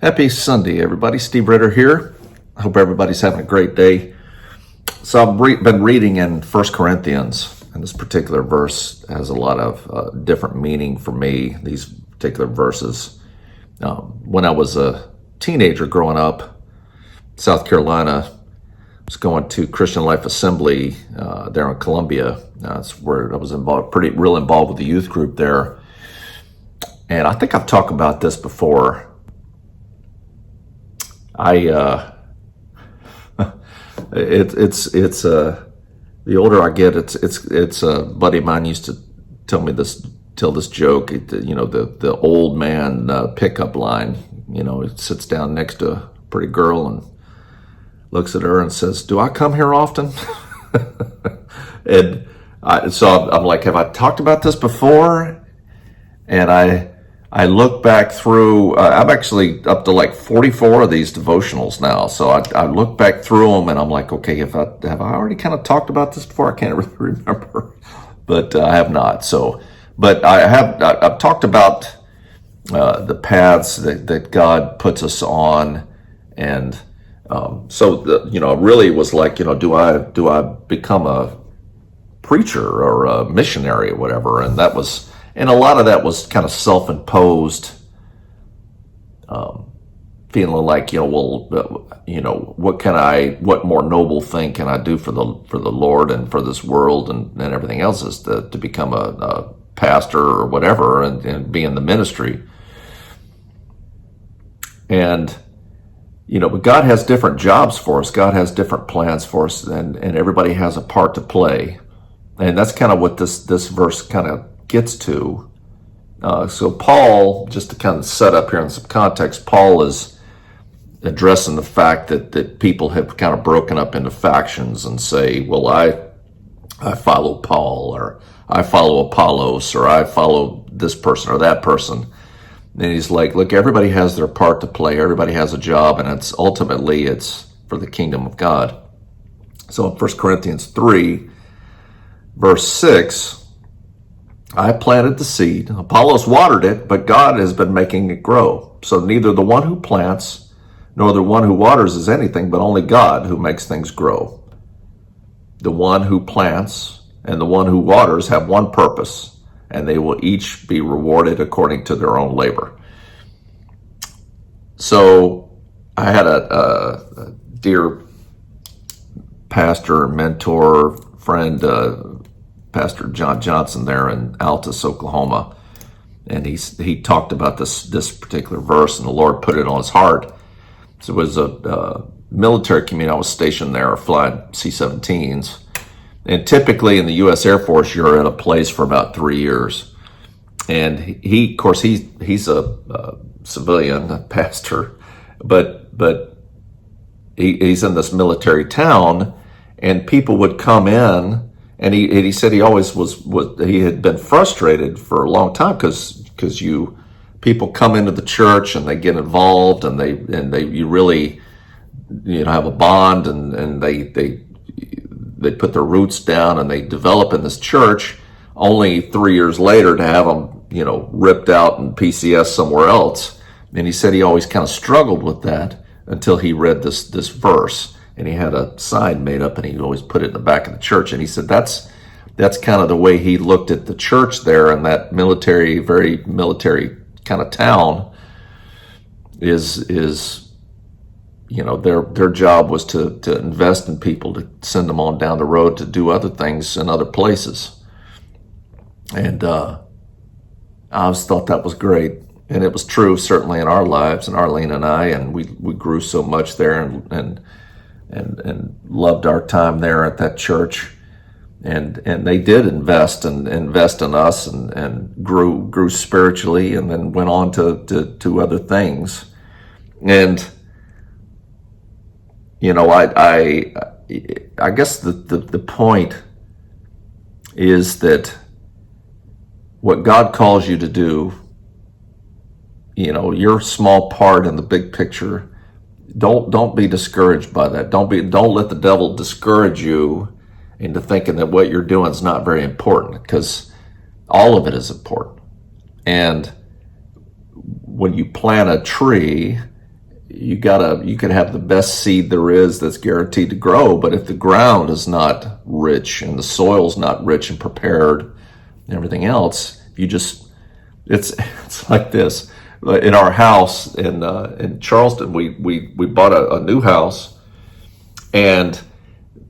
Happy Sunday, everybody. Steve Ritter here. I hope everybody's having a great day. So I've been reading in 1 Corinthians, and this particular verse has a lot of different meaning for me, these particular verses. When I was a teenager growing up, South Carolina, I was going to Christian Life Assembly there in Columbia. That's where I was real involved with the youth group there. And I think I've talked about this before. The older I get, it's a buddy of mine used to tell this joke. The old man pickup line. He sits down next to a pretty girl and looks at her and says, "Do I come here often?" So I'm like, have I talked about this before? And I look back through, I'm actually up to like 44 of these devotionals now. So I look back through them and I'm like, okay, have I already kind of talked about this before? I can't really remember, but I have not. But I've talked about the paths that God puts us on. And it really was like, do I become a preacher or a missionary or whatever? And a lot of that was kind of self-imposed, feeling like, what more noble thing can I do for the Lord and for this world and everything else is to become a pastor or whatever and be in the ministry. And, but God has different jobs for us. God has different plans for us, and everybody has a part to play. And that's kind of what this verse kind of gets to. So Paul, just to kind of set up here in some context, Paul is addressing the fact that people have kind of broken up into factions and say, well, I follow Paul, or I follow Apollos, or I follow this person or that person. And he's like, look, everybody has their part to play. Everybody has a job, and it's for the kingdom of God. So in 1 Corinthians 3, verse 6, I planted the seed, Apollos watered it, but God has been making it grow. So neither the one who plants nor the one who waters is anything, but only God who makes things grow. The one who plants and the one who waters have one purpose, and they will each be rewarded according to their own labor. So I had a dear pastor, mentor, friend, Pastor John Johnson there in Altus, Oklahoma, and he talked about this particular verse, and the Lord put it on his heart. So it was a military community. I was stationed there, flying C-17s, and typically in the U.S. Air Force, you're at a place for about 3 years. And he's a civilian, a pastor, but he's in this military town, and people would come in. And he said he always he had been frustrated for a long time because people come into the church and they get involved and you really have a bond and they put their roots down and they develop in this church, only 3 years later to have them ripped out and PCS somewhere else. And he said he always kind of struggled with that until he read this verse. And he had a sign made up, and he always put it in the back of the church. And he said that's kind of the way he looked at the church there in that very military kind of town. Is their job was to invest in people, to send them on down the road to do other things in other places. And I always thought that was great, and it was true certainly in our lives, and Arlene and I, and we grew so much there, and loved our time there at that church, and they did invest in us and grew spiritually, and then went on to other things. And I guess the point is that what God calls you to do, your small part in the big picture. Don't be discouraged by that. Don't let the devil discourage you into thinking that what you're doing is not very important, because all of it is important. And when you plant a tree, you could have the best seed there is that's guaranteed to grow, but if the ground is not rich and the soil's not rich and prepared and everything else, it's like this. In our house in Charleston, we bought a new house, and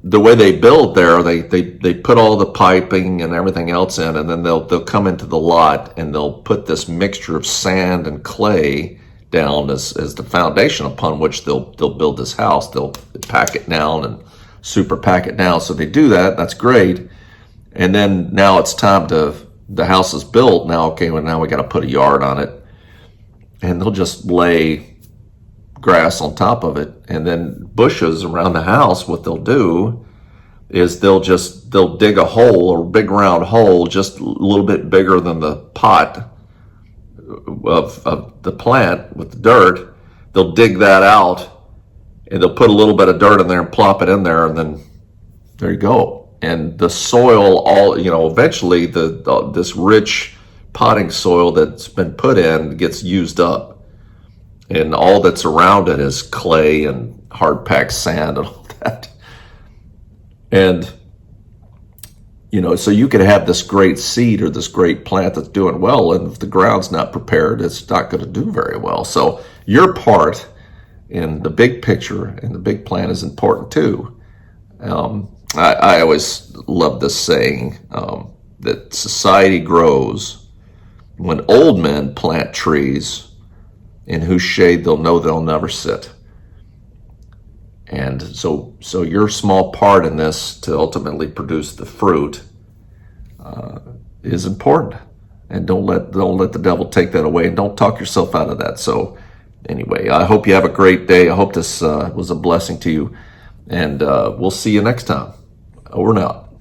the way they build there, they put all the piping and everything else in, and then they'll come into the lot and they'll put this mixture of sand and clay down as the foundation upon which they'll build this house. They'll pack it down and super pack it down. So they do that. That's great. And then now it's time the house is built. Now, okay, well, now we got to put a yard on it. And they'll just lay grass on top of it. And then bushes around the house, what they'll do is they'll dig a hole, a big round hole, just a little bit bigger than the pot of the plant with the dirt. They'll dig that out and they'll put a little bit of dirt in there and plop it in there, and then there you go. And the soil, eventually this rich potting soil that's been put in gets used up, and all that's around it is clay and hard packed sand and all that. And so you could have this great seed or this great plant that's doing well, and if the ground's not prepared, it's not going to do very well. So your part in the big picture and the big plan is important too. I always love this saying that society grows when old men plant trees in whose shade they'll know they'll never sit. And so your small part in this to ultimately produce the fruit is important. And don't let the devil take that away, and don't talk yourself out of that. So anyway, I hope you have a great day. I hope this was a blessing to you, and we'll see you next time. Over and out.